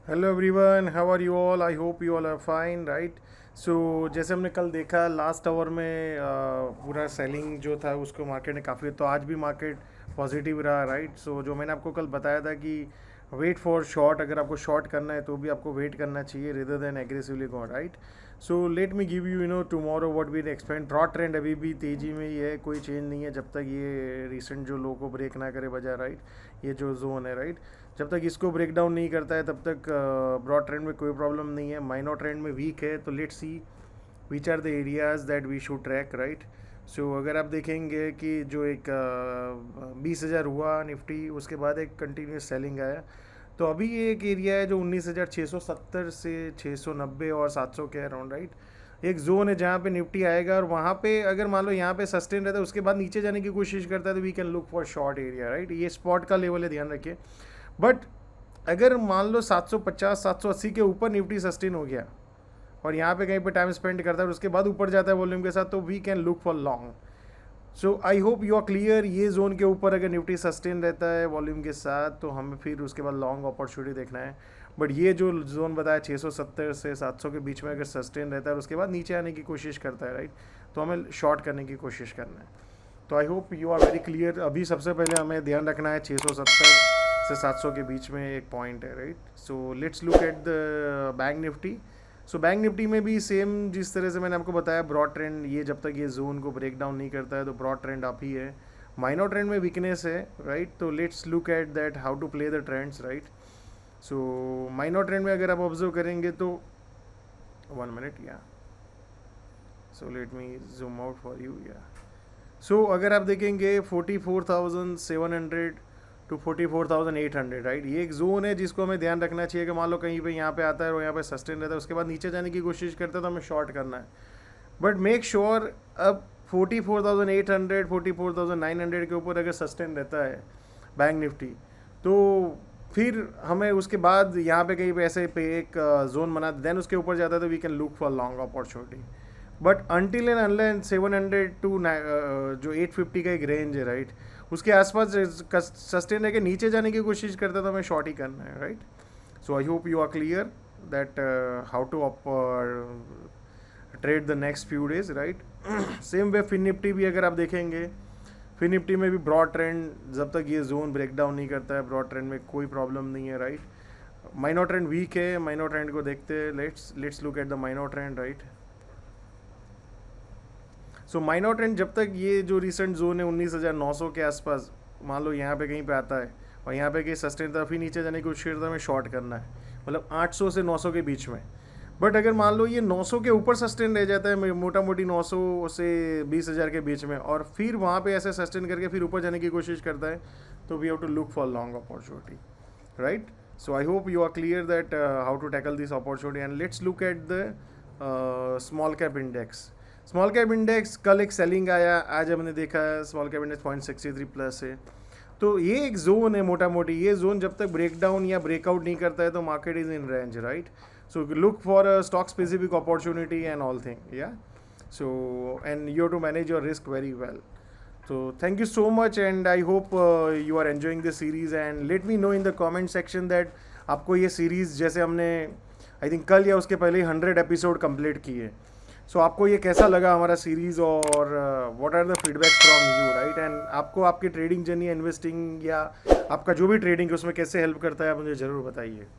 Hello everyone, how are you all? I hope you all are fine, right? So जैसे हमने कल देखा last hour में पूरा सेलिंग जो था उसको मार्केट ने काफ़ी, तो आज भी मार्केट पॉजिटिव रहा, राइट? सो जो मैंने आपको कल बताया था कि वेट फॉर शॉर्ट, अगर आपको शॉर्ट करना है तो भी आपको वेट करना चाहिए rather than aggressively go, right? So let me give you tomorrow what we expect. Broad trend अभी भी तेज़ी में ही है, कोई चेंज नहीं है जब तक ये रिसेंट जो लो को ब्रेक ना करे बजाय, राइट? ये जो जोन है, राइट, जब तक इसको ब्रेक डाउन नहीं करता है तब तक ब्रॉड ट्रेंड में कोई प्रॉब्लम नहीं है। माइनर ट्रेंड में वीक है, तो let's see which are the areas that we should track, right? So अगर आप देखेंगे कि जो एक 20,000 हुआ निफ्टी, उसके बाद एक कंटिन्यूस सेलिंग आया, तो अभी ये एक एरिया है जो 19,670 से 690 और 700 के अराउंड, राइट? एक जोन है जहाँ पे निफ्टी आएगा, और वहाँ पे अगर मान लो यहाँ पे सस्टेन रहता है, उसके बाद नीचे जाने की कोशिश करता है, तो we can look for short area, right? ये स्पॉट का लेवल है, ध्यान रखिए। बट अगर मान लो 750 780 के ऊपर निफ्टी सस्टेन हो गया और यहाँ पे कहीं पे टाइम स्पेंड करता है और उसके बाद ऊपर जाता है वॉल्यूम के साथ, तो we can look for long. So I hope you are clear. ये जोन के ऊपर अगर निफ्टी सस्टेन रहता है वॉल्यूम के साथ, तो हमें फिर उसके बाद लॉन्ग अपॉर्चुनिटी देखना है। बट ये जो जोन बताया 670 से 700 के बीच में अगर सस्टेन रहता है और उसके बाद नीचे आने की कोशिश करता है, राइट, तो हमें शॉर्ट करने की कोशिश करना है। तो I hope you are very clear. अभी सबसे पहले हमें ध्यान रखना है 670 से 700 के बीच में एक पॉइंट है, right? So let's look at the bank Nifty. So bank Nifty में भी सेम जिस तरह से मैंने आपको बताया, ब्रॉड ट्रेंड, ये जब तक ये जोन को ब्रेक डाउन नहीं करता है तो ब्रॉड ट्रेंड अप ही है। माइनर ट्रेंड में वीकनेस है, राइट? तो let's look at that how to play the trends, right? So minor trend में अगर आप ऑब्जर्व करेंगे तो 1 मिनट, या so let me zoom out for you, या सो अगर आप देखेंगे 44,700 टू 44,800, राइट, ये एक जोन है जिसको हमें ध्यान रखना चाहिए कि मान लो कहीं पे यहाँ पे आता है और यहाँ पे सस्टेन रहता है, उसके बाद नीचे जाने की कोशिश करता है तो हमें शॉर्ट करना है। बट मेक श्योर अब 44,800 44,900 के ऊपर अगर सस्टेन रहता है बैंक निफ्टी, तो फिर हमें उसके बाद यहाँ पे कहीं पे ऐसे पे एक जोन बना, देन उसके ऊपर जाता है तो we can look for long opportunity. But until and unless 700 to जो 850 का एक रेंज है, राइट, उसके आसपास सस्टेन है कि नीचे जाने की कोशिश करता है तो हमें शॉर्ट ही करना है, right? So I hope you are clear that how to trade the next few days, right? Same way Fin Nifty भी अगर आप देखेंगे, फिन निफ्टी में भी ब्रॉड ट्रेंड जब तक ये जोन ब्रेक डाउन नहीं करता है, ब्रॉड ट्रेंड में कोई प्रॉब्लम नहीं है, राइट? माइनर ट्रेंड वीक है, माइनर ट्रेंड को देखते हैं। Let's look at the minor trend, right? So minor trend जब तक ये जो रिसेंट जोन है 19,900 के आसपास, मान लो यहाँ पे कहीं पे आता है और यहाँ पे कहीं सस्टेन तरफ ही नीचे जाने की कोशिश करता है, हमें शॉर्ट करना है, मतलब 800 से 900 के बीच में। बट अगर मान लो ये 900 के ऊपर सस्टेन रह जाता है, मोटा मोटी 900 से 20,000 के बीच में, और फिर वहाँ पे ऐसे सस्टेन करके फिर ऊपर जाने की कोशिश करता है, तो we have to look for long opportunity, right? So I hope you are clear that how to tackle this opportunity. And let's look at the small cap index. Small cap index कल एक selling आया, आज हमने देखा है small cap index 0.63 plus है। तो ये एक जोन है मोटा मोटी, ये जोन जब तक ब्रेक डाउन या ब्रेकआउट नहीं करता है तो market is in range, right? So look for a stock specific opportunity and all thing, या so and you have to manage your risk very well. तो thank you so much, and I hope you are enjoying this series, and let me know in the comment section that आपको ये series, जैसे हमने I think कल या उसके पहले ही 100 episode complete किए, सो आपको ये कैसा लगा हमारा सीरीज़, और what are the feedback from you, right? And आपको आपकी ट्रेडिंग जर्नी, इन्वेस्टिंग या आपका जो भी ट्रेडिंग है उसमें कैसे हेल्प करता है, आप मुझे ज़रूर बताइए।